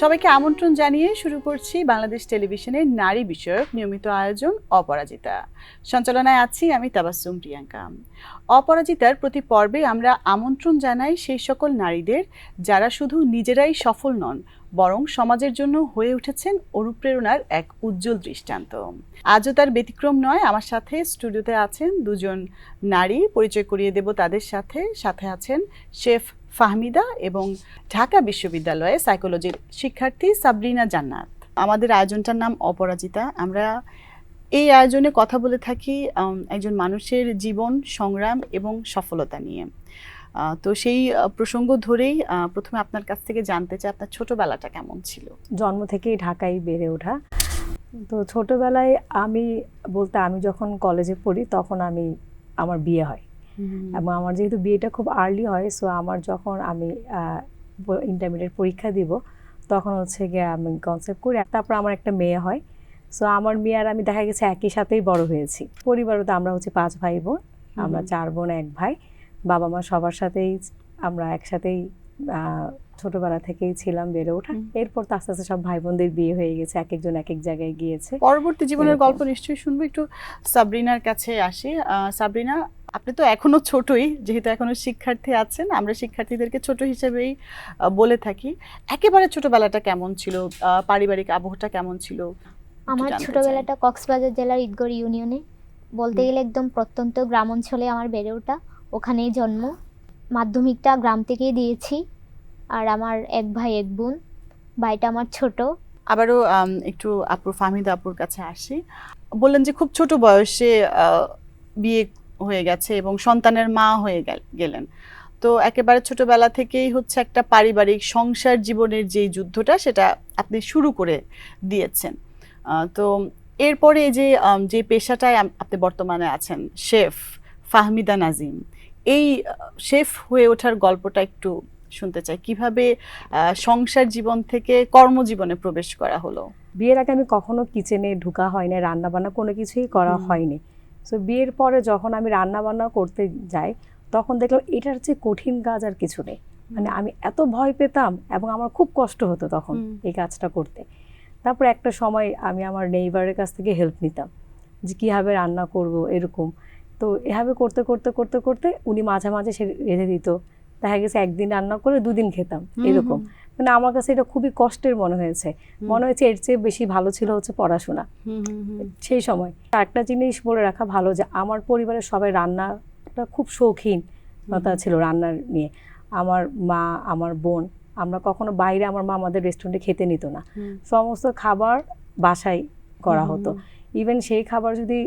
সবাইকে আমন্ত্রণ জানিয়ে শুরু করছি বাংলাদেশ টেলিভিশনের নারী বিষয়ক নিয়মিত আয়োজন অপরাজিতা। সঞ্চালনায় আছি আমি তাবাসসুম প্রিয়াঙ্কা। অপরাজিতার প্রতি পর্বে আমরা আমন্ত্রণ জানাই সেই সকল নারীদের যারা শুধু নিজেরাই সফল নন, বরং সমাজের জন্য হয়ে উঠেছেন অনুপ্রেরণার এক উজ্জ্বল দৃষ্টান্ত। আজও তার ব্যতিক্রম নয়। আমার সাথে স্টুডিওতে আছেন দুজন নারী, পরিচয় করিয়ে দেব তাদের সাথে। সাথে আছেন শেফ ফাহমিদা এবং ঢাকা বিশ্ববিদ্যালয়ে সাইকোলজির শিক্ষার্থী সাবরিনা জান্নাত। আমাদের আয়োজনটার নাম অপরাজিতা। আমরা এই আয়োজনে কথা বলে থাকি একজন মানুষের জীবন, সংগ্রাম এবং সফলতা নিয়ে। তো সেই প্রসঙ্গ ধরেই প্রথমে আপনার কাছ থেকে জানতে চাই, আপনার ছোটবেলাটা কেমন ছিল? জন্ম থেকেই ঢাকায় বেড়ে ওঠা। তো ছোটবেলায় আমি যখন কলেজে পড়ি তখন আমার বিয়ে হয়, এবং আমার যেহেতু বিয়েটা খুব আর্লি হয়, সো আমার যখন আমি ইন্টারমিডিয়েট পরীক্ষা দিব তখন হচ্ছে গিয়ে আমি কনসেপ্ট করি, তারপর আমার একটা মেয়ে হয়। সো আমার মেয়ে আর আমি দেখা গেছে একই সাথেই বড় হয়েছি। পরিবারে তো আমরা হচ্ছে 5 ভাই বোন, আমরা 4 বোন 1 ভাই। বাবা মা সবার সাথেই আমরা একসাথেই ছোটবেলা থেকেই ছিলাম, বেড়ে ওঠা। এরপর তো আস্তে আস্তে সব ভাই বোনদের বিয়ে হয়ে গেছে, এক একজন এক এক জায়গায় গিয়েছে। পরবর্তী জীবনের গল্প নিশ্চয়ই শুনবো। একটু সাবরিনার কাছে আসি। সাবরিনা, আপনি তো এখনো ছোটই, যেহেতু এখনো শিক্ষার্থী আছেন, আমরা শিক্ষার্থীদেরকে ছোট হিসেবেই বলে থাকি। একেবারে ছোটবেলাটা কেমন ছিল? পারিবারিক আবহটা কেমন ছিল? আমার ছোটবেলাটা কক্সবাজার জেলার ঈদগড় ইউনিয়নে, বলতে গেলে একদম প্রত্যন্ত গ্রাম অঞ্চলে আমার বেড়ে ওঠা, ওখানেই জন্ম। মাধ্যমিকটা গ্রাম থেকেই দিয়েছি। আর আমার 1 ভাই 1 বোন, ভাইটা আমার ছোট। আবারও একটু আপুর ফাহমিদা আপুর কাছে আসি। বললেন যে খুব ছোট বয়সে বিয়ে হয়ে গেছে এবং সন্তানের মা হয়ে গেলেন। তো একেবারে ছোটবেলা থেকেই হচ্ছে একটা পারিবারিক সংসার জীবনের যেই যুদ্ধটা, সেটা আপনি শুরু করে দিয়েছেন। তো এরপরে যে পেশাটায় আপনি বর্তমানে আছেন, শেফ ফাহমিদা নাজিম, এই শেফ হয়ে ওঠার গল্পটা একটু শুনতে চাই। কিভাবে সংসার জীবন থেকে কর্মজীবনে প্রবেশ করা হলো? বিয়ের আগে আমি কখনো কিচেনে ঢোকা হয়নি, রান্না বান্না কোনো কিছুই করা হয়নি। সো বিয়ের পরে যখন আমি রান্না বান্না করতে যাই তখন দেখলাম এটার চেয়ে কঠিন কাজ আর কিছু নেই। মানে আমি এত ভয় পেতাম এবং আমার খুব কষ্ট হতো তখন এই কাজটা করতে। তারপর একটা সময় আমি আমার নেইবারের কাছ থেকে হেল্প নিতাম যে কীভাবে রান্না করব এরকম। তো এভাবে করতে করতে করতে করতে উনি মাঝে মাঝে সে রেঁধে দিত। দেখা গেছে একদিন রান্না করে 2 দিন খেতাম এরকম। মানে আমার কাছে এটা খুবই কষ্টের মনে হয়েছে এর চেয়ে বেশি ভালো ছিল হচ্ছে পড়াশোনা সেই সময়। একটা জিনিস বলে রাখা ভালো যে আমার পরিবারের সবাই রান্নাটা খুব শৌখিন ছিল রান্নার নিয়ে। আমার মা, আমার বোন, আমরা কখনো বাইরে, আমার মা আমাদের রেস্টুরেন্টে খেতে নিত না, সমস্ত খাবার বাসায় করা হতো। ইভেন সেই খাবার যদি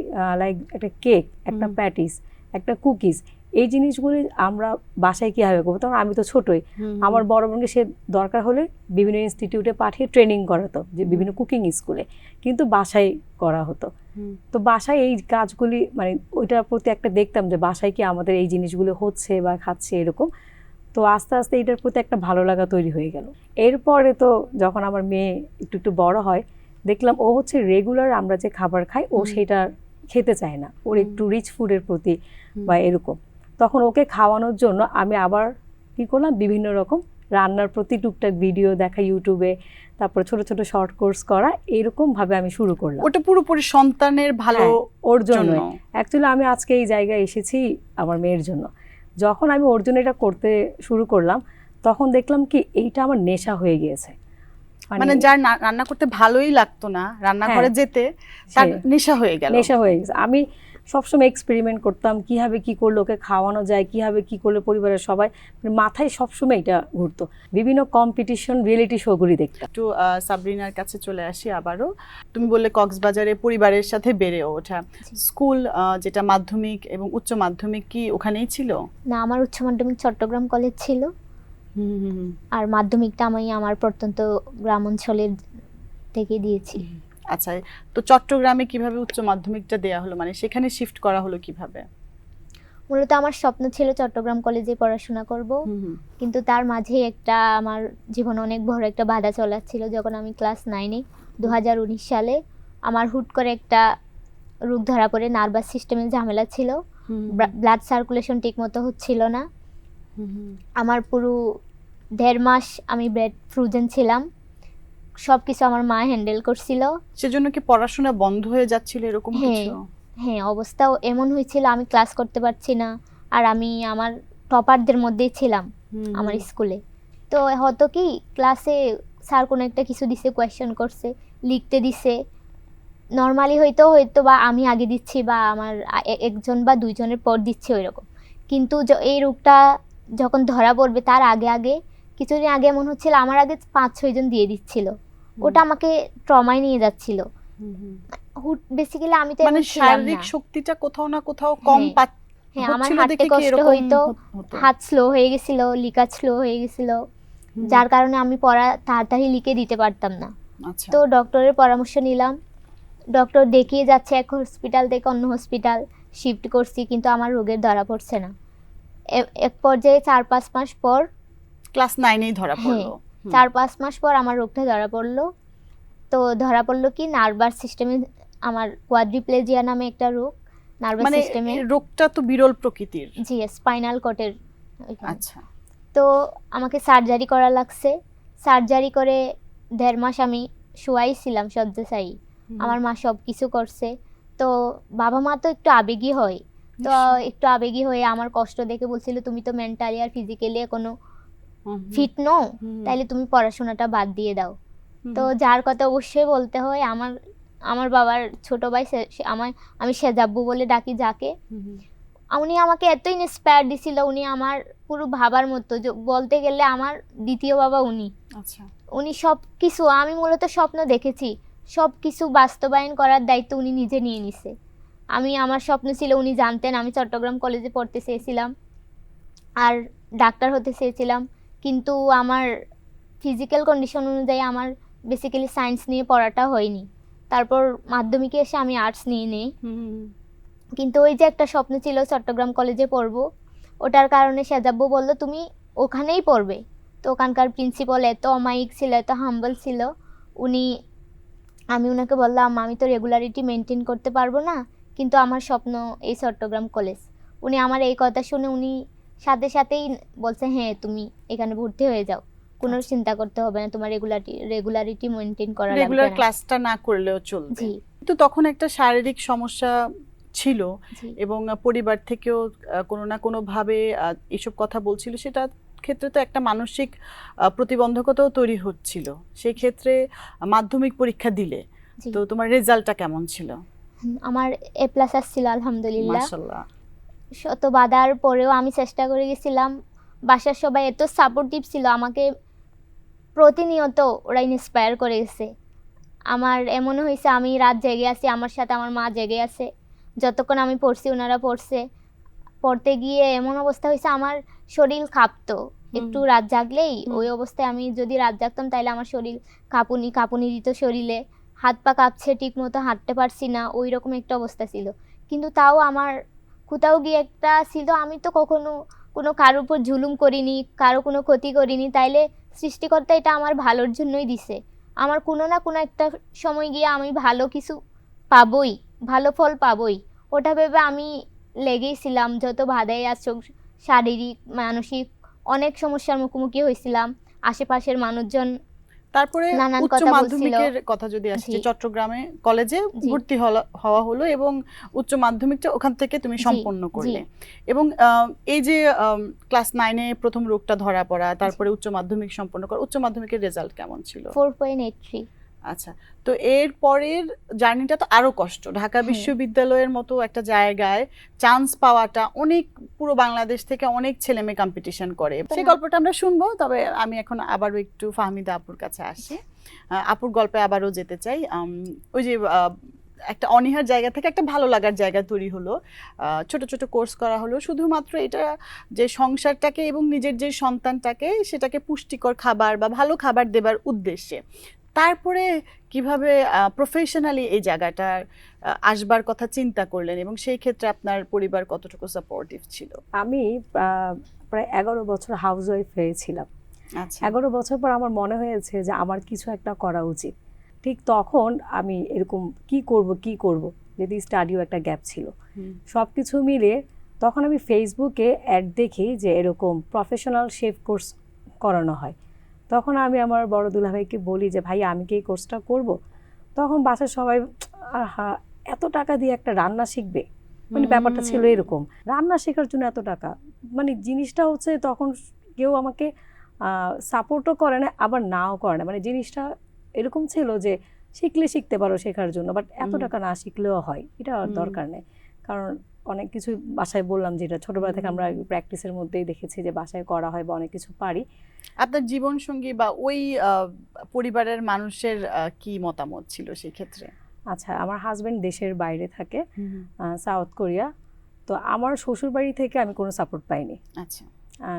লাইক একটা কেক, একটা প্যাটিস, একটা কুকিজ, এই জিনিসগুলি আমরা বাসায় কীভাবে করবো? তখন আমি তো ছোটই, আমার বড় বোনকে সে দরকার হলে বিভিন্ন ইনস্টিটিউটে পাঠিয়ে ট্রেনিং করাতো, যে বিভিন্ন কুকিং স্কুলে, কিন্তু বাসায় করা হতো। তো বাসায় এই কাজগুলি মানে ওইটার প্রতি একটা দেখতাম যে বাসায় কি আমাদের এই জিনিসগুলো হচ্ছে বা খাচ্ছে এরকম। তো আস্তে আস্তে এটার প্রতি একটা ভালো লাগা তৈরি হয়ে গেল। এরপরে তো যখন আমার মেয়ে একটু একটু বড় হয়, দেখলাম ও হচ্ছে রেগুলার আমরা যে খাবার খাই ও সেটা খেতে চায় না, ওর একটু রিচ ফুডের প্রতি বা এরকম। তখন ওকে খাওয়ানোর জন্য আমি আবার কী করলাম, বিভিন্ন রকম রান্নার প্রতি টুকটাক ভিডিও দেখা ইউটিউবে, তারপর ছোট ছোট শর্ট কোর্স করা, এরকম ভাবে আমি শুরু করলাম। ওটা পুরোপুরি সন্তানের ভালো, ওর জন্য। অ্যাকচুয়ালি আমি আজকে এই জায়গায় এসেছি আমার মেয়ের জন্য। যখন আমি ওর জন্য এটা করতে শুরু করলাম তখন দেখলাম কি এইটা আমার নেশা হয়ে গিয়েছে। মানে যার রান্না করতে ভালোই লাগতো না, রান্নাঘরে যেতে তার নেশা হয়ে গেছে। আমি সবসময় এক্সপেরিমেন্ট করতাম কিভাবে কি করলে ওকে খাওয়ানো যায়, কিভাবে কি করলে পরিবারের সবাই, মাথায় সবসময় এটা ঘুরতো। বিভিন্ন কম্পিটিশন, রিয়েলিটি শোগুলি দেখতাম। একটু সাবরিনার কাছে চলে আসি আবারও। তুমি বললে কক্সবাজারে পরিবারের সাথে বেড়ে ওঠা, স্কুল যেটা মাধ্যমিক এবং উচ্চ মাধ্যমিক কি ওখানেই ছিল? না, আমার উচ্চ মাধ্যমিক চট্টগ্রাম কলেজ ছিল। আর মাধ্যমিকটা আমি আমার প্রত্যন্ত গ্রাম অঞ্চলের থেকে দিয়েছি। আচ্ছা, তো চট্টগ্রামে কিভাবে উচ্চ মাধ্যমিকটা দেয়া হলো, মানে সেখানে শিফট করা হলো কিভাবে? মূলত আমার স্বপ্ন ছিল চট্টগ্রাম কলেজে পড়াশোনা করব, কিন্তু তার মাঝে আমার জীবনে অনেক বড় একটা বাধা চলাচ্ছিল। যখন আমি ক্লাস 9-এ 2019 সালে আমার হুট করে একটা রোগ ধরা পড়ে, নার্ভাস সিস্টেমের ঝামেলা ছিল, ব্লাড সার্কুলেশন ঠিক মতো হচ্ছিল না। আমার পুরো 1.5 মাস আমি বেড ফ্রোজেন ছিলাম। সব কিছু আমার মা হ্যান্ডেল করছিল। সেজন্য কি পড়াশোনা বন্ধ হয়ে যাচ্ছিল এরকম কিছু? হ্যাঁ, অবস্থাও এমন হয়েছিল, আমি ক্লাস করতে পারছি না, আর আমি আমার টপারদের মধ্যেই ছিলাম আমার স্কুলে। তো হতো কি, ক্লাসে স্যার কোনো একটা কিছু দিছে, কোয়েশ্চেন করছে, লিখতে দিছে, নর্মালি হয়তো বা আমি আগে দিচ্ছি বা আমার একজন বা দুইজনের পর দিচ্ছি ওইরকম, কিন্তু এই রোগটা যখন ধরা পড়বে তার আগে কিছুদিন আগে এমন হচ্ছিল আমার আগে 5-6 জন দিয়ে দিচ্ছিল। ওটা আমাকে ট্রমায় নিয়ে যাচ্ছিল। বেসিক্যালি আমি তো মানে শারীরিক শক্তিটা কোথাও না কোথাও কম হ্যাঁ, আমার হাঁটতে কষ্ট হইতো, হাত স্লো হয়ে গেছিল, লিখা স্লো হয়ে গেছিল, যার কারণে আমি পড়া তাড়াতাড়ি লিখে দিতে পারতাম না। তো ডক্টরের পরামর্শ নিলাম, ডক্টর দেখিয়ে যাচ্ছে, এক হসপিটাল থেকে অন্য হসপিটাল শিফট করছি, কিন্তু আমার রোগের ধরা পড়ছে না। এক পর্যায়ে 4-5 মাস পর ক্লাস 9-এই ধরা পড়লো। 4-5 মাস পর আমার রোগটা ধরা পড়লো। তো ধরা পড়লো কি, নার্ভাস সিস্টেমে আমার কোয়াড্রিপ্লেজিয়া নামে একটা রোগ, নার্ভাস সিস্টেমে। রোগটা তো বিরল প্রকৃতির। জি, স্পাইনাল কর্ডের। আচ্ছা। তো আমাকে সার্জারি করা লাগছে। সার্জারি করে 1.5 মাস আমি শোয়াই ছিলাম শয্যাশায়ী। আমার মা সব কিছু করছে। তো বাবা মা তো একটু আবেগী হয়, তো একটু আবেগী হয়ে আমার কষ্ট দেখে বলছিল, তুমি তো মেন্টালি আর ফিজিক্যালি কোনো ফিট নও, তাইলে তুমি পড়াশোনাটা বাদ দিয়ে দাও। তো যার কথা অবশ্যই বলতে হয়, আমার বাবার ছোট ভাই, আমি সেজাব্বু বলে ডাকি যাকে, উনি আমাকে এত ইন্সপায়ার দিছিল, উনি আমার পুরো ভাবার মতো, বলতে গেলে আমার দ্বিতীয় বাবা উনি। আচ্ছা। উনি সব কিছু, আমি মূলত স্বপ্ন দেখেছি, সব কিছু বাস্তবায়ন করার দায়িত্ব উনি নিজে নিয়ে নিছে। আমার স্বপ্ন ছিল, উনি জানতেন আমি চট্টগ্রাম কলেজে পড়তে চেয়েছিলাম আর ডাক্তার হতে চেয়েছিলাম, কিন্তু আমার ফিজিক্যাল কন্ডিশন অনুযায়ী আমার বেসিক্যালি সায়েন্স নিয়ে পড়াটা হয়নি। তারপর মাধ্যমিকে এসে আমি আর্টস নিয়ে নিই, কিন্তু ওই যে একটা স্বপ্ন ছিল চট্টগ্রাম কলেজে পড়বো, ওটার কারণে সেজাব্বু বলল তুমি ওখানেই পড়বে। তো ওখানকার প্রিন্সিপাল এত অমায়িক ছিল, এত হাম্বল ছিল, আমি ওনাকে বললাম আমি তো রেগুলারিটি মেনটেন করতে পারবো না, কিন্তু আমার স্বপ্ন এই চট্টগ্রাম কলেজ। উনি আমার এই কথা শুনে উনি সাথেই বলছে, হ্যাঁ তুমি এখানে ভর্তি হয়ে যাও, কোনো চিন্তা করতে হবে না, তোমার রেগুলারিটি মেনটেন করা লাগবে না, রেগুলার ক্লাসটা না করলেও চলবে। কিন্তু তখন একটা শারীরিক সমস্যা ছিল এবং পরিবার থেকেও কোনো না কোনো ভাবে এসব কথা বলছিল, সেটা ক্ষেত্রে তো একটা মানসিক প্রতিবন্ধকতাও তৈরি হচ্ছিল। সেই ক্ষেত্রে মাধ্যমিক পরীক্ষা দিলে, তো তোমার রেজাল্টটা কেমন ছিল? আমার A+ আসছিল আলহামদুলিল্লাহ। মাশাআল্লাহ। শত বাধার পরেও আমি চেষ্টা করে গেছিলাম। বাসার সবাই এত সাপোর্টিভ ছিল, আমাকে প্রতিনিয়ত ওরা ইন্সপায়ার করে গেছে। আমার এমনও হয়েছে আমি রাত জেগে আছি, আমার সাথে আমার মা জেগে আছে, যতক্ষণ আমি পড়ছি ওনারা পড়ছে। পড়তে গিয়ে এমন অবস্থা হয়েছে আমার শরীর কাঁপতো, একটু রাত জাগলেই ওই অবস্থায় আমি যদি রাত জাগতাম তাহলে আমার শরীর কাঁপুনি দিত শরীরে, হাত পা কাঁপছে, ঠিক মতো হাঁটতে পারছি না, ওই রকম একটা অবস্থা ছিল। কিন্তু তাও আমার কোথাও গিয়ে একটা ছিল, আমি তো কখনো কোনো কারোর উপর জুলুম করিনি, কারো কোনো ক্ষতি করিনি, তাইলে সৃষ্টিকর্তা এটা আমার ভালোর জন্যই দিছে। আমার কোনো না কোনো একটা সময় গিয়ে আমি ভালো কিছু পাবই, ভালো ফল পাবই, ওটা ভেবে আমি লেগেইছিলাম। যত বাধাই আসুক, শারীরিক মানসিক অনেক সমস্যার মুখোমুখি হয়েছিলাম, আশেপাশের মানুষজন তারপরে নানান উচ্চ কথা বলছিল। মাধ্যমিকের কথা যদি আসে, চট্টগ্রামে কলেজে ভর্তি হওয়া হলো এবং উচ্চ মাধ্যমিকটা ওখান থেকে তুমি সম্পন্ন করলে, এবং এই যে ক্লাস 9-এ প্রথম রোগটা ধরা পড়া, তারপরে উচ্চ মাধ্যমিক সম্পন্ন করা, উচ্চ মাধ্যমিকের রেজাল্ট কেমন ছিল? 4.83। আচ্ছা, তো এর পরের জার্নিটা তো আরো কষ্ট। ঢাকা বিশ্ববিদ্যালয়ের মতো একটা জায়গায় চান্স পাওয়াটা, অনেক পুরো বাংলাদেশ থেকে অনেক ছেলে মেয়ে কম্পিটিশন করে, সেই গল্পটা আমরা শুনবো। তবে আমি এখন আবারও একটু ফাহমিদা আপুর কাছে আসি, আপুর গল্পে আবারও যেতে চাই। ওই যে একটা অনীহার জায়গা থেকে একটা ভালো লাগার জায়গা তৈরি হলো, ছোট ছোট কোর্স করা হলো, শুধুমাত্র এটা যে সংসারটাকে এবং নিজের যে সন্তানটাকে সেটাকে পুষ্টিকর খাবার বা ভালো খাবার দেবার উদ্দেশ্যে। তারপরে কিভাবে প্রফেশনালি এই জায়গাটার আসবার কথা চিন্তা করলেন এবং সেই ক্ষেত্রে আপনার পরিবার কতটুকু সাপোর্টিভ ছিল? আমি প্রায় 11 বছর হাউস ওয়াইফ হয়েছিলাম। আচ্ছা। 11 বছর পর আমার মনে হয়েছে যে আমার কিছু একটা করা উচিত। ঠিক তখন আমি এরকম কি করব, যদি স্টাডিও একটা গ্যাপ ছিল, সব কিছু মিলে তখন আমি ফেসবুকে অ্যাড দেখি যে এরকম প্রফেশনাল শেফ কোর্স করানো হয়। তখন আমি আমার বড় দুলাভাইকে বলি যে ভাই আমি কি এই কোর্সটা করব? তখন বাসার সবাই আহা এত টাকা দিয়ে একটা রান্না শিখবে, মানে ব্যাপারটা ছিল এরকম, রান্না শেখার জন্য এত টাকা, মানে জিনিসটা হচ্ছে তখন কেউ আমাকে সাপোর্টও করে না আবার নাও করে না, মানে জিনিসটা এরকম ছিল যে শিখলে শিখতে পারো শেখার জন্য, বাট এত টাকা না শিখলেও হয়, এটা দরকার নেই। কারণ অনেক কিছু বাসায় বললাম যেটা ছোটবেলা থেকে আমরা প্র্যাকটিসের মধ্যেই দেখেছি যে বাসায় করা হয় বা অনেক কিছু পারি। আপনার জীবনসঙ্গী বা ওই পরিবারের মানুষের কি মতামত ছিল সেই ক্ষেত্রে? আচ্ছা, আমার হাজবেন্ড দেশের বাইরে থাকে, সাউথ কোরিয়া। তো আমার শ্বশুর বাড়ি থেকে আমি কোনো সাপোর্ট পাইনি, আচ্ছা,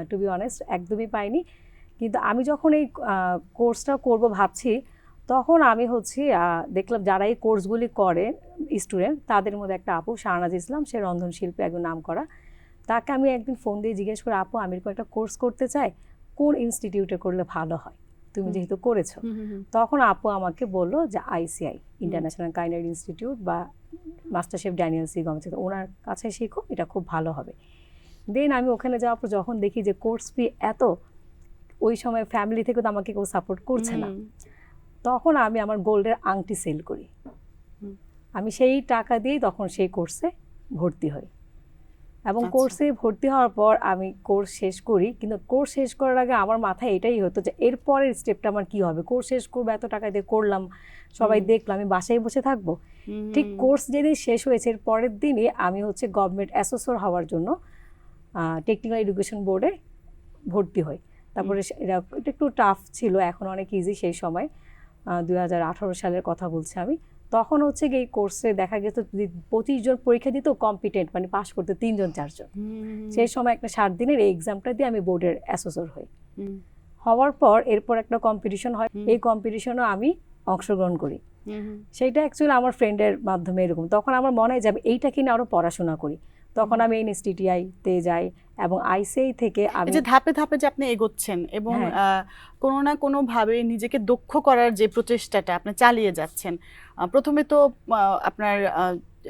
টু বি অনেস্ট একদমই পাইনি। কিন্তু আমি যখন এই কোর্সটা করব ভাবছি, তখন আমি হচ্ছে দেখলাম যারা এই কোর্সগুলি করে স্টুডেন্ট, তাদের মধ্যে একটা আপু শাহনাজ ইসলাম, সে রন্ধনশিল্পী একজন নাম করা। তাকে আমি একদিন ফোন দিয়ে জিজ্ঞেস করে, আপু আমি এরকম একটা কোর্স করতে চাই, কোন ইনস্টিটিউটে করলে ভালো হয়, তুমি যেহেতু করেছো। তখন আপু আমাকে বললো যে ICI, ইন্টারন্যাশনাল কাইনারি ইনস্টিটিউট, বা master chef Daniel C Gomez, ওনার কাছে শিখো, এটা খুব ভালো হবে। দেন আমি ওখানে যাওয়ার পর যখন দেখি যে কোর্স ফি এত, ওই সময় ফ্যামিলি থেকে তো আমাকে কেউ সাপোর্ট করছে না, তখন আমি আমার গোল্ডের আংটি সেল করি। আমি সেই টাকা দিয়েই তখন সেই কোর্সে ভর্তি হই, এবং কোর্সে ভর্তি হওয়ার পর আমি কোর্স শেষ করি। কিন্তু কোর্স শেষ করার আগে আমার মাথায় এটাই হতো যে এরপরের স্টেপটা আমার কি হবে, কোর্স শেষ করবো, এত টাকা দিয়ে করলাম, সবাই দেখলো, আমি বাসায় বসে থাকবো। ঠিক কোর্স যেদিন শেষ হয়েছে এর পরের দিনই আমি হচ্ছে গভর্নমেন্ট অ্যাসেসর হওয়ার জন্য টেকনিক্যাল এডুকেশন বোর্ডে ভর্তি হই। তারপরে এটা একটু টাফ ছিল, এখন অনেক ইজি। সেই সময় 2018 সালের কথা বলছি আমি। তখন হচ্ছে এই কোর্সে দেখা গেছে 25 জন পরীক্ষা দিত, কম্পিটেন্ট মানে পাশ করতে 3 জন 4 জন। সেই সময় একটা 7 দিনের এই এক্সামটা দিয়ে আমি বোর্ডের অ্যাসেসর হই। হওয়ার পর এরপর একটা কম্পিটিশন হয়, এই কম্পিটিশনও আমি অংশগ্রহণ করি। সেইটা অ্যাকচুয়ালি আমার ফ্রেন্ডের মাধ্যমে এরকম। তখন আমার মনে হয় যে আমি এইটা কিনে আরও পড়াশোনা করি। তখন আমি NSTTI-তে যাই, এবং ICI থেকে আমি যে ধাপে ধাপে যে আপনি এগোচ্ছেন এবং কোনো না কোনোভাবে নিজেকে দক্ষ করার যে প্রচেষ্টাটা আপনি চালিয়ে যাচ্ছেন। প্রথমে তো আপনার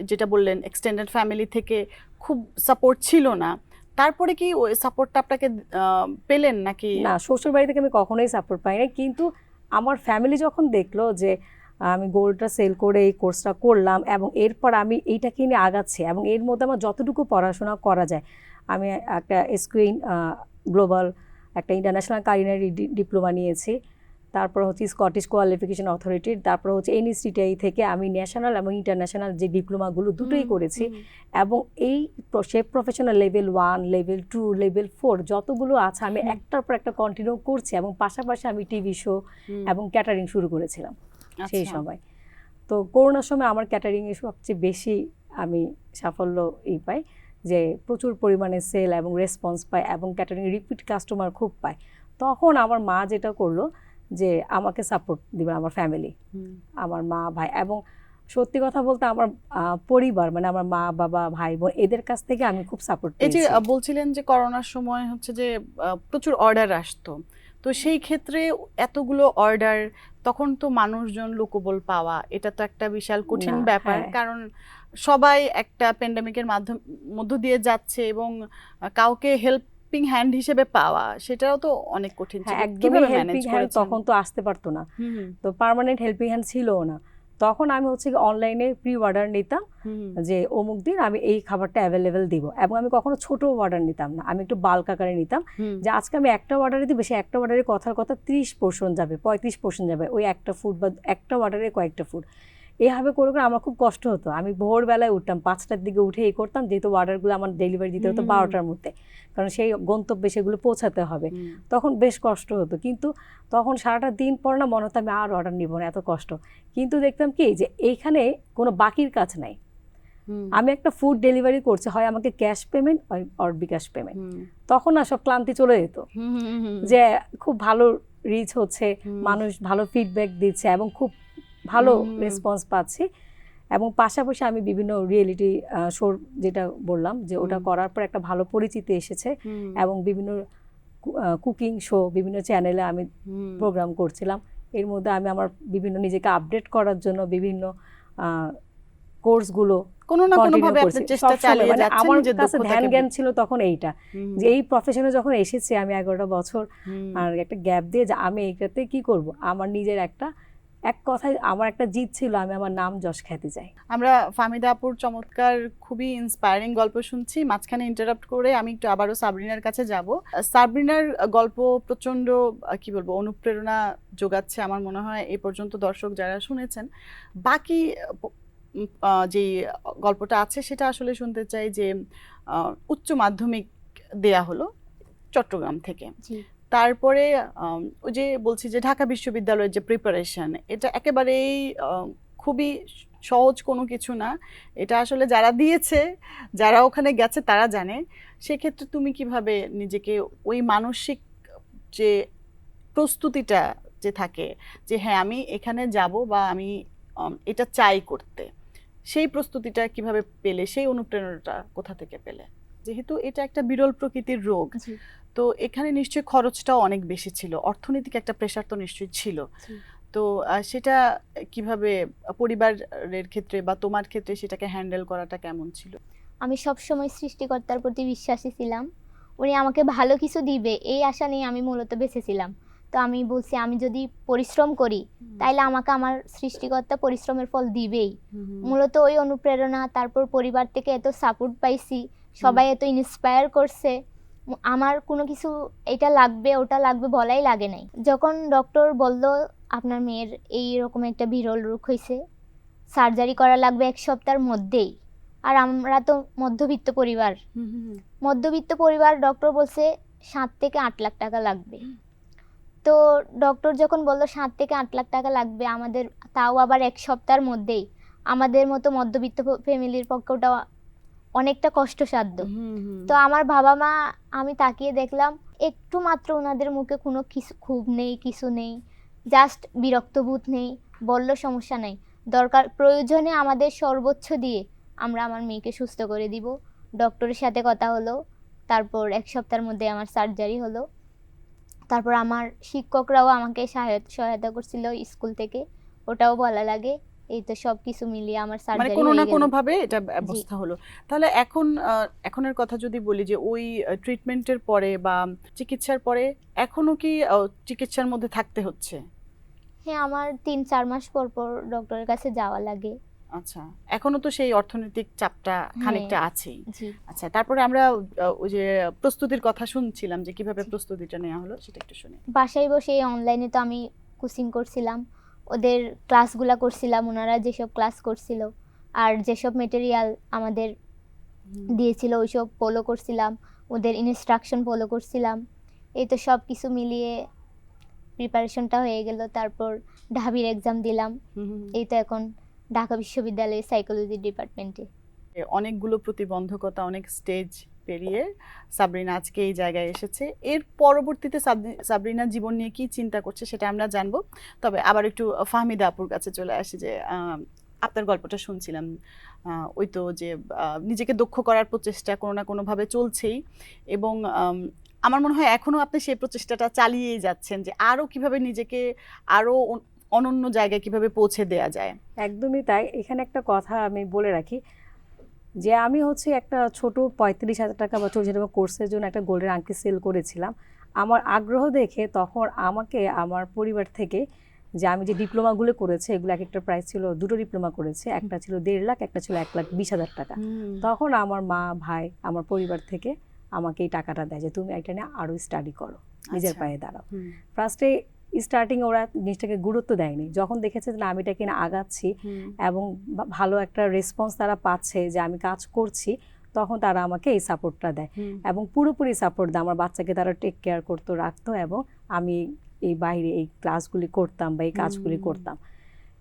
যেটা বললেন এক্সটেন্ডেড ফ্যামিলি থেকে খুব সাপোর্ট ছিল না, তারপরে কি ওই সাপোর্টটা আপনাকে পেলেন নাকি? না, শ্বশুর বাড়ি থেকে আমি কখনোই সাপোর্ট পাই না। কিন্তু আমার ফ্যামিলি যখন দেখলো যে আমি গোল্ডটা সেল করে এই কোর্সটা করলাম এবং এরপর আমি এইটাকে নিয়ে আগাচ্ছি এবং এর মধ্যে আমার যতটুকু পড়াশোনা করা যায়, আমি একটা SQN গ্লোবাল একটা ইন্টারন্যাশনাল কারিনারি ডিপ্লোমা নিয়েছি, তারপর হচ্ছে স্কটিশ কোয়ালিফিকেশন অথরিটির, তারপর হচ্ছে NSTTI থেকে আমি ন্যাশনাল এবং ইন্টারন্যাশনাল যে ডিপ্লোমাগুলো দুটোই করেছি। এবং এই chef professional level 1, level 2, level 4 যতগুলো আছে আমি একটার পর একটা কন্টিনিউ করছি, এবং পাশাপাশি আমি টিভি শো এবং ক্যাটারিং শুরু করেছিলাম সেই সময়। তো করোনার সময় আমার ক্যাটারিংয়ে সবচেয়ে বেশি আমি সাফল্য পাই, যে প্রচুর পরিমাণে সেল এবং রেসপন্স পাই, এবং ক্যাটারিং রিপিট কাস্টমার খুব পায়। তখন আমার মা যেটা করলো যে আমাকে সাপোর্ট দিবে, আমার ফ্যামিলি, আমার মা ভাই, এবং সত্যি কথা বলতে আমার পরিবার মানে আমার মা বাবা ভাই বোন এদের কাছ থেকে আমি খুব সাপোর্ট পেয়েছি। এই যে বলছিলেন যে করোনার সময় হচ্ছে যে প্রচুর অর্ডার আসতো, তো সেই ক্ষেত্রে এতগুলো অর্ডার, তখন তো মানুষজন লোকবল পাওয়া এটা তো একটা বিশাল কঠিন ব্যাপার, কারণ সবাই একটা প্যান্ডেমিকের মধ্য দিয়ে যাচ্ছে এবং কাউকে হেল্পিং হ্যান্ড হিসেবে পাওয়া সেটাও তো অনেক কঠিন ছিল। কিভাবে ম্যানেজ করেছেন? তখন তো আসতে পারতো না, তো পার্মানেন্ট হেল্পিং হ্যান্ড ছিলও না। তখন আমি হচ্ছে অনলাইনে প্রি অর্ডার নিতাম যে অমুক দিন আমি এই খাবারটা অ্যাভেলেবেল দিব, এবং আমি কখনো ছোট অর্ডার নিতাম না, আমি একটু বাল্ক আকারে নিতাম, যে আজকে আমি একটা অর্ডারে দিব, সে একটা অর্ডারে কথার কথা 30 পোর্শন যাবে, 35 পোর্শন যাবে, ওই একটা ফুড বা একটা অর্ডারে কয়েকটা ফুড। এইভাবে করে করে আমার খুব কষ্ট হতো। আমি ভোরবেলায় উঠতাম, 5টার দিকে উঠে এই করতাম, যেহেতু অর্ডারগুলো আমার ডেলিভারি দিতে হতো 12টার মধ্যে, কারণ সেই গন্তব্যে সেগুলো পৌঁছাতে হবে। তখন বেশ কষ্ট হতো, কিন্তু তখন সারাটা দিন পর না মনে হতো আমি আর অর্ডার নিব না, এত কষ্ট। কিন্তু দেখতাম কি যে এইখানে কোনো বাকির কাজ নাই, আমি একটা ফুড ডেলিভারি করছি, হয় আমাকে ক্যাশ পেমেন্ট আর বিকাশ পেমেন্ট, তখন না সব ক্লান্তি চলে যেত, যে খুব ভালো রিচ হচ্ছে, মানুষ ভালো ফিডব্যাক দিচ্ছে এবং খুব ভালো রেসপন্স পাচ্ছি। এবং পাশাপাশি আমি বিভিন্ন রিয়েলিটি শোর, যেটা বললাম যে ওটা করার পর একটা ভালো পরিচিতি এসেছে, এবং বিভিন্ন কুকিং শো বিভিন্ন চ্যানেলে আমি প্রোগ্রাম করছিলাম। এর মধ্যে আমি আমার বিভিন্ন নিজেকে আপডেট করার জন্য বিভিন্ন কোর্সগুলো কোনো না কোনো ভাবে আপনি চেষ্টা চালিয়ে যাচ্ছেন আমার যে কাছে ধ্যান দক্ষতাকে জ্ঞান ছিল তখন এইটা, যে এই প্রফেশনে যখন এসেছি আমি 11টা বছর আর একটা গ্যাপ দিয়ে যে আমি এইটাতে কি করব, আমার নিজের এক কথায় আমার একটা জিদ ছিল, আমি আমার নাম যশ খ্যাতি চাই। আমরা ফাহমিদা আপুর চমৎকার খুবই ইন্সপায়ারিং গল্প শুনছি। মাঝখানে ইন্টারাপ্ট করে আমি একটু আবারও সাবরিনার কাছে যাব। সাবরিনার গল্প প্রচন্ড কি বলবো অনুপ্রেরণা যোগাচ্ছে আমার মনে হয় এই পর্যন্ত দর্শক যারা শুনেছেন। বাকি যে গল্পটা আছে সেটা আসলে শুনতে চাই যে উচ্চ মাধ্যমিক দেয়া হলো চট্টগ্রাম থেকে, তারপরে ওই যে বলছি যে ঢাকা বিশ্ববিদ্যালয়ের যে প্রিপারেশন, এটা একেবারেই খুবই সহজ কোনো কিছু না। এটা আসলে যারা দিয়েছে, যারা ওখানে গেছে তারা জানে। সেক্ষেত্রে তুমি কিভাবে নিজেকে ওই মানসিক যে প্রস্তুতিটা যে থাকে যে হ্যাঁ আমি এখানে যাব বা আমি এটা চাই করতে, সেই প্রস্তুতিটা কিভাবে পেলে, সেই অনুপ্রেরণাটা কোথা থেকে পেলে? যেহেতু এটা একটা বিরল প্রকৃতির রোগ, তো এখানে নিশ্চয়ই খরচটাও অনেক বেশি ছিল, অর্থনৈতিক একটা প্রেশার তো নিশ্চয়ই ছিল। তো সেটা কিভাবে পরিবারের ক্ষেত্রে বা তোমার ক্ষেত্রে সেটাকে হ্যান্ডেল করাটা কেমন ছিল? আমি সব সময় সৃষ্টিকর্তার প্রতি বিশ্বাসী ছিলাম, উনি আমাকে ভালো কিছু দিবে এই আশা নিয়ে আমি মূলত বেঁচেছিলাম। তো আমি বলছি আমি যদি পরিশ্রম করি তাইলে আমাকে আমার সৃষ্টিকর্তা পরিশ্রমের ফল দিবেই। মূলত ওই অনুপ্রেরণা, তারপর পরিবার থেকে এত সাপোর্ট পাইছি, সবাই এত ইন্সপায়ার করছে, আমার কোনো কিছু এটা লাগবে ওটা লাগবে বলাই লাগে নাই। যখন ডক্টর বলল আপনার মেয়ের এই রকম একটা বিরল রোগ হয়েছে, সার্জারি করা লাগবে 1 সপ্তাহের মধ্যেই, আর আমরা তো মধ্যবিত্ত পরিবার, ডক্টর বলছে 7 থেকে 8 লাখ টাকা লাগবে। তো ডক্টর যখন বলল 7 থেকে 8 লাখ টাকা লাগবে আমাদের, তাও আবার 1 সপ্তাহের মধ্যেই, আমাদের মতো মধ্যবিত্ত ফ্যামিলির পক্ষে ওটা অনেকটা কষ্টসাধ্য। তো আমার বাবা মা, আমি তাকিয়ে দেখলাম একটু মাত্র ওনাদের মুখে কোনো কিছু ক্ষোভ নেই, কিছু নেই, জাস্ট বিরক্তবোধ নেই। বলল সমস্যা নাই, দরকার প্রয়োজনে আমাদের সর্বোচ্চ দিয়ে আমরা আমার মেয়েকে সুস্থ করে দিব। ডক্টরের সাথে কথা হলো, তারপর 1 সপ্তাহের মধ্যে আমার সার্জারি হলো। তারপর আমার শিক্ষকরাও আমাকে সহায়তা করছিল স্কুল থেকে, ওটাও বলা লাগে। এই তো সবকিছু মিলিয়ে আমার সার্জারি মানে কোনো না কোনো ভাবে এটা ব্যবস্থা হলো। তাহলে এখনের কথা যদি বলি যে ওই ট্রিটমেন্টের পরে বা চিকিৎসার পরে এখনো কি চিকিৎসার মধ্যে থাকতে হচ্ছে? হ্যাঁ, আমার 3-4 মাস পর পর ডক্টরের কাছে যাওয়া লাগে। আচ্ছা, এখনো তো সেই অর্থনৈতিক চাপটা খানিকটা আছেই। আচ্ছা, তারপরে আমরা ওই যে প্রস্তুতির কথা শুনছিলাম যে কিভাবে প্রস্তুতিটা নেওয়া হলো সেটা একটু শুনি। বাসায় বসে অনলাইনে তো আমি কোচিং করছিলাম, ওদের ক্লাসগুলা করছিলাম, ওনারা যেসব ক্লাস করছিল আর যেসব মেটেরিয়াল আমাদের দিয়েছিল ওইসব ফলো করছিলাম, ওদের ইনস্ট্রাকশন ফলো করছিলাম। এই তো সব কিছু মিলিয়ে প্রিপারেশনটা হয়ে গেল। তারপর ঢাবির এক্সাম দিলাম। এই তো এখন ঢাকা বিশ্ববিদ্যালয়ের সাইকোলজি ডিপার্টমেন্টে। অনেকগুলো প্রতিবন্ধকতা, অনেক স্টেজ পেরিয়ে সাবরিনা আজকে এই জায়গায় এসেছে। এর পরবর্তীতে সাবরিনা জীবন নিয়ে কি চিন্তা করছে সেটা আমরা জানবো। তবে আবার একটু ফাহমিদা আপুর কাছে চলে আসি যে আপনার গল্পটা শুনছিলাম, ওই তো যে নিজেকে দক্ষ করার প্রচেষ্টা কোনো না কোনোভাবে চলছেই, এবং আমার মনে হয় এখনো আপনি সেই প্রচেষ্টাটা চালিয়েই যাচ্ছেন যে আরও কিভাবে নিজেকে আরও অনন্য জায়গায় কিভাবে পৌঁছে দেয়া যায়। একদমই তাই। এখানে একটা কথা আমি বলে রাখি যে আমি একটা ছোট 35,000 টাকা বা 40,000 টাকা কোর্সের জন্য একটা গোল্ডের আংটি সেল করেছিলাম। আমার আগ্রহ দেখে তখন আমাকে আমার পরিবার থেকে, যে আমি যে ডিপ্লোমাগুলো করেছি এগুলো এক একটা প্রাইস ছিল, 2টো ডিপ্লোমা করেছে, একটা ছিল 1.5 লাখ, একটা ছিল 1,20,000 টাকা। তখন আমার মা ভাই আমার পরিবার থেকে আমাকে এই টাকাটা দেয় যে তুমি এটা নিয়ে আরও স্টাডি করো, নিজের পায়ে দাঁড়াও। ফার্স্টে স্টার্টিং ওরা জিনিসটাকে গুরুত্ব দেয়নি, যখন দেখেছে যে আমি এটা কিনা আগাচ্ছি এবং ভালো একটা রেসপন্স তারা পাচ্ছে যে আমি কাজ করছি, তখন তারা আমাকে এই সাপোর্টটা দেয় এবং পুরোপুরি সাপোর্ট দেয়। আমার বাচ্চাকে তারা টেক কেয়ার করতো, রাখতো, এবং আমি এই বাইরে এই ক্লাসগুলি করতাম বা এই কাজগুলি করতাম।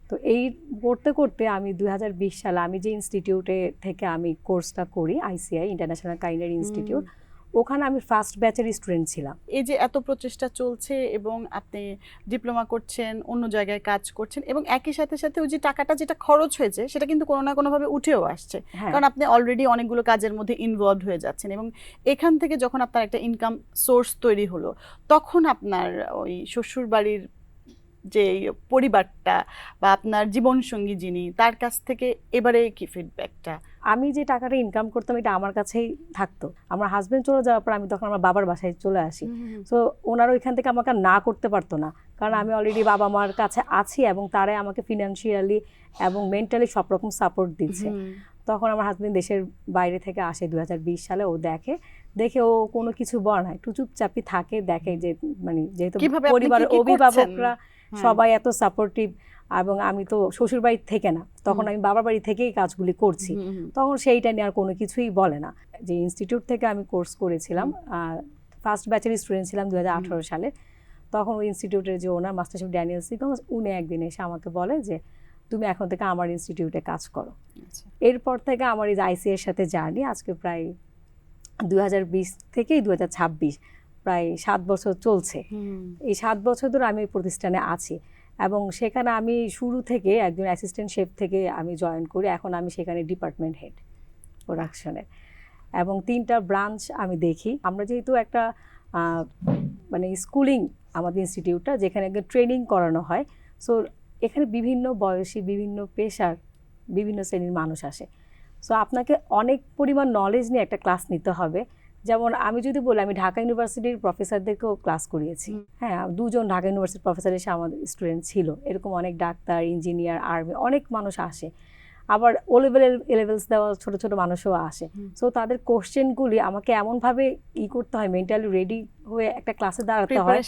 তো এই করতে করতে আমি 2020 সালে আমি যে ইনস্টিটিউটে থেকে আমি কোর্সটা করি, ICI ইন্টারন্যাশনাল কাইন্ডারি ইনস্টিটিউট, ওখানে আমি ফার্স্ট ব্যাচের স্টুডেন্ট ছিলাম। এই যে এত প্রচেষ্টা চলছে এবং আপনি ডিপ্লোমা করছেন, অন্য জায়গায় কাজ করছেন, এবং একই সাথে সাথে ওই যে টাকাটা যেটা খরচ হয়েছে সেটা কিন্তু কোনো না কোনোভাবে উঠেও আসছে, কারণ আপনি অলরেডি অনেকগুলো কাজের মধ্যে ইনভলভ হয়ে যাচ্ছেন, এবং এখান থেকে যখন আপনার একটা ইনকাম সোর্স তৈরি হলো তখন আপনার ওই শ্বশুর বাড়ির যে পরিবারটা বা আপনার জীবনসঙ্গী যিনি, তার কাছ থেকে এবারে কি ফিডব্যাকটা? আমি যে টাকাটা ইনকাম করতাম এটা আমার কাছেই থাকতো। আমার হাজবেন্ড চলে যাওয়ার পর আমি তখন আমার বাবার বাসায় চলে আসি। সো ওনারা ওইখান থেকে আমাকে না করতে পারতো না, কারণ আমি অলরেডি বাবা মার কাছে আছি এবং তারাই আমাকে ফিনান্সিয়ালি এবং মেন্টালি সব রকম সাপোর্ট দিচ্ছে। তখন আমার হাজবেন্ড দেশের বাইরে থেকে আসে 2020 সালে। ও দেখে ও কোনো কিছু বলে না, একটু চুপচাপই থাকে, দেখে যে মানে যেহেতু পরিবারের অভিভাবকরা সবাই এত সাপোর্টিভ, এবং আমি তো শ্বশুর বাড়ি থেকে না, তখন আমি বাবার বাড়ি থেকেই কাজগুলি করছি, তখন সেইটা নিয়ে আর কোনো কিছুই বলে না। যে ইনস্টিটিউট থেকে আমি কোর্স করেছিলাম, ফার্স্ট ব্যাচের স্টুডেন্ট ছিলাম 2018 সালে, তখন ওই ইনস্টিটিউটের যে ওনার মাস্টার শেফ ড্যানিয়েল সিগন্স, উনি একদিন এসে আমাকে বলে যে তুমি এখন থেকে আমার ইনস্টিটিউটে কাজ করো। এরপর থেকে আমার এই আইসি এর সাথে জার্নি আজকে প্রায় 2020 থেকেই 2026 প্রায় 7 বছর চলছে। এই 7 বছর ধরে আমি এই প্রতিষ্ঠানে আছি এবং সেখানে আমি শুরু থেকে একজন অ্যাসিস্ট্যান্ট শেফ থেকে আমি জয়েন করি, এখন আমি সেখানে ডিপার্টমেন্ট হেড প্রোডাকশনের, এবং 3টা ব্রাঞ্চ আমি দেখি। আমরা যেহেতু একটা মানে স্কুলিং আমাদের ইনস্টিটিউটটা, যেখানে ট্রেনিং করানো হয়, সো এখানে বিভিন্ন বয়সী, বিভিন্ন পেশার, বিভিন্ন শ্রেণীর মানুষ আসে। সো আপনাকে অনেক পরিমাণ নলেজ নিয়ে একটা ক্লাস নিতে হবে। যেমন আমি যদি বলি, আমি ঢাকা ইউনিভার্সিটির প্রফেসরদেরকেও ক্লাস করিয়েছি। হ্যাঁ, 2জন ঢাকা ইউনিভার্সিটির প্রফেসর এসে আমাদের স্টুডেন্ট ছিল। এরকম অনেক ডাক্তার, ইঞ্জিনিয়ার, আর্মি, অনেক মানুষ আসে। আবার ও লেভেলস দেওয়া ছোট ছোট মানুষও আসে। সো তাদের কোশ্চেনগুলি আমাকে এমনভাবে করতে হয়, মেন্টালি রেডি হয়ে একটা ক্লাসে দাঁড়াতে হয়,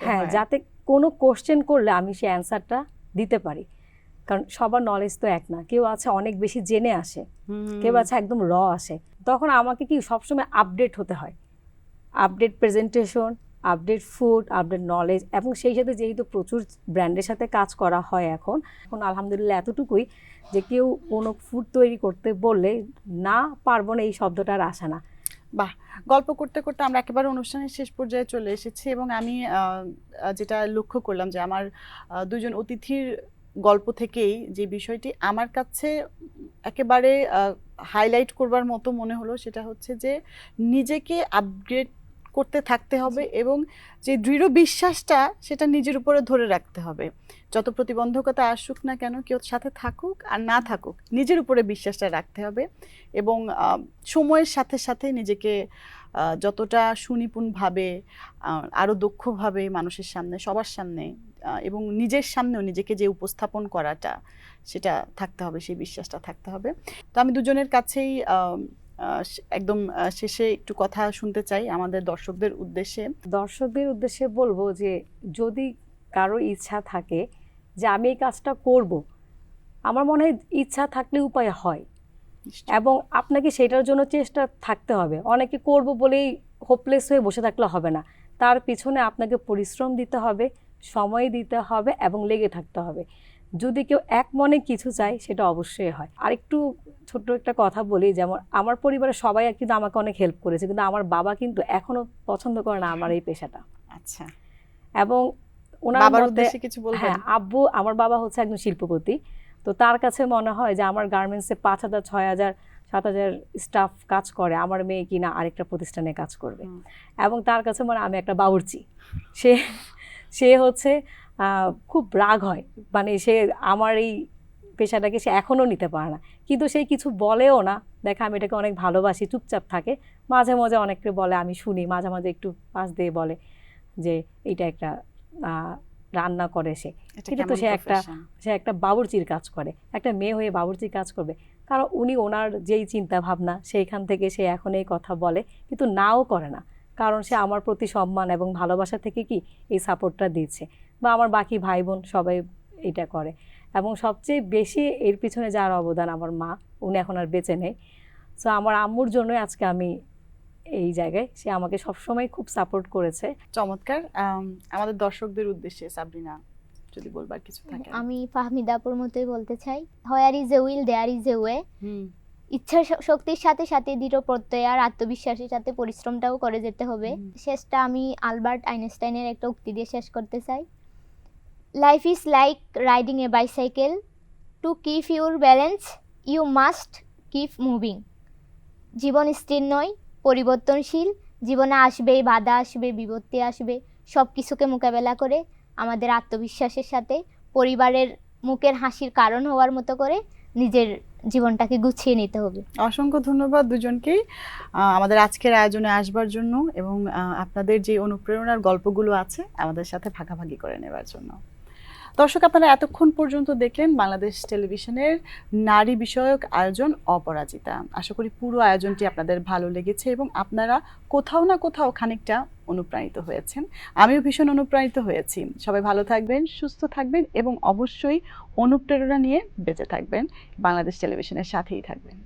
হ্যাঁ, যাতে কোনো কোশ্চেন করলে আমি সেই অ্যান্সারটা দিতে পারি। কারণ সবার নলেজ তো এক না, কেউ আছে অনেক বেশি জেনে আসে, কেউ আছে একদম র আসে। তখন আমাকে কি সবসময় আপডেট হতে হয়, update presentation, update food, update knowledge, এবং সেই সাথে যেহেতু প্রচুর ব্র্যান্ডের সাথে কাজ করা হয় এখন আলহামদুলিল্লাহ এতটুকুই যে কেউ কোনো ফুড তৈরি করতে বললে না পারবো না এই শব্দটা আর আসে না। বাহ, গল্প করতে করতে আমরা একেবারে অনুষ্ঠানের শেষ পর্যায়ে চলে এসেছি, এবং আমি যেটা লক্ষ্য করলাম যে আমার 2জন অতিথির গল্প থেকেই যে বিষয়টি আমার কাছে একেবারে হাইলাইট করবার মতো মনে হলো, সেটা হচ্ছে যে নিজেকে আপগ্রেড করতে থাকতে হবে এবং যে দৃঢ় বিশ্বাসটা সেটা নিজের উপরে ধরে রাখতে হবে। যত প্রতিবন্ধকতা আসুক না কেন, কেউ সাথে থাকুক আর না থাকুক, নিজের উপরে বিশ্বাসটা রাখতে হবে এবং সময়ের সাথে সাথে নিজেকে যতটা সুনিপুণভাবে, আরও দক্ষভাবে মানুষের সামনে, সবার সামনে এবং নিজের সামনেও নিজেকে যে উপস্থাপন করাটা, সেটা থাকতে হবে, সেই বিশ্বাসটা থাকতে হবে। তো আমি 2জনের কাছেই একদম শেষে একটু কথা শুনতে চাই আমাদের দর্শকদের উদ্দেশ্যে বলবো যে যদি কারো ইচ্ছা থাকে যে আমি এই কাজটা করব, আমার মনে হয় ইচ্ছা থাকলে উপায় হয়, এবং আপনাকে সেটার জন্য চেষ্টা থাকতে হবে। অনেকে করব বলেই হোপলেস হয়ে বসে থাকলে হবে না, তার পিছনে আপনাকে পরিশ্রম দিতে হবে, সময় দিতে হবে এবং লেগে থাকতে হবে। যদি কেউ এক মনে কিছু চায় সেটা অবশ্যই হয়। আরেকটু ছোট্ট একটা কথা বলি, যেমন আমার পরিবারের সবাই কিন্তু আমাকে অনেক হেল্প করেছে, কিন্তু আমার বাবা কিন্তু এখনো পছন্দ করে না আমার এই পেশাটা। আচ্ছা, এবং ওনার মতে, হ্যাঁ, আব্বু, আমার বাবা হচ্ছে একজন শিল্পপতি, তো তার কাছে মনে হয় যে আমার গার্মেন্টসে 5,000, 6,000, 7,000 স্টাফ কাজ করে, আমার মেয়ে কিনা আরেকটা প্রতিষ্ঠানে কাজ করবে, এবং তার কাছে মানে আমি একটা বাবুর্চি। সে হচ্ছে খুব রাগ হয়, মানে সে আমার এই পেশাটাকে সে এখনও নিতে পারে না, কিন্তু সে কিছু বলেও না। দেখে আমি এটাকে অনেক ভালোবাসি, চুপচাপ থাকে। মাঝে মাঝে অনেককে বলে, আমি শুনি, মাঝে মাঝে একটু পাশ দিয়ে বলে যে এইটা একটা রান্না করে সে, কিন্তু তো সে একটা বাবুর্চির কাজ করে, একটা মেয়ে হয়ে বাবুর্চির কাজ করবে। কারণ উনি ওনার যেই চিন্তা ভাবনা সেইখান থেকে সে এখন এই কথা বলে, কিন্তু নাও করে না, কারণ সে আমার প্রতি সম্মান এবং ভালোবাসা থেকে কি এই সাপোর্টটা দিচ্ছে। বা আমার বাকি ভাই বোন সবাই এটা করে, এবং সবচেয়ে বেশি এর পিছনে যার অবদান আমার মা, উনি এখন আর বেঁচে নেই। সো আমার আম্মুর জন্যই আজকে আমি এই জায়গায়, সে আমাকে সবসময় খুব সাপোর্ট করেছে। চমৎকার। আমাদের দর্শকদের উদ্দেশ্যে সাবরিনা যদি বলবার কিছু থাকে। আমি ফাহমিদাপুর মতোই বলতে চাই, where is a will there is a way. ইচ্ছা শক্তির সাথে সাথে দৃঢ় প্রত্যয় আর আত্মবিশ্বাসের সাথে পরিশ্রমটাও করে যেতে হবে। শেষটা আমি আলবার্ট আইনস্টাইনের একটা উক্তি দিয়ে শেষ করতে চাই, life is like riding a bicycle, to keep your balance you must keep moving. জীবন স্থির নয়, পরিবর্তনশীল। জীবনে আসবে বাধা, আসবে বিপত্তি, আসবে, সব কিছুকে মোকাবেলা করে আমাদের আত্মবিশ্বাসের সাথে পরিবারের মুখের হাসির কারণ হওয়ার মতো করে নিজের জীবনটাকে গুছিয়ে নিতে হবে। অসংখ্য ধন্যবাদ দুজনকেই আমাদের আজকের আয়োজনে আসবার জন্য এবং আপনাদের যে অনুপ্রেরণার গল্পগুলো আছে আমাদের সাথে ভাগাভাগি করে নেবার জন্য। দর্শক, আপনারা এতক্ষণ পর্যন্ত দেখলেন বাংলাদেশ টেলিভিশনের নারী বিষয়ক আয়োজন অপরাজিতা। আশা করি পুরো আয়োজনটি আপনাদের ভালো লেগেছে এবং আপনারা কোথাও না কোথাও খানিকটা অনুপ্রাণিত হয়েছেন। আমিও ভীষণ অনুপ্রাণিত হয়েছি। সবাই ভালো থাকবেন, সুস্থ থাকবেন এবং অবশ্যই অনুপ্রেরণা নিয়ে বেঁচে থাকবেন। বাংলাদেশ টেলিভিশনের সাথেই থাকবেন।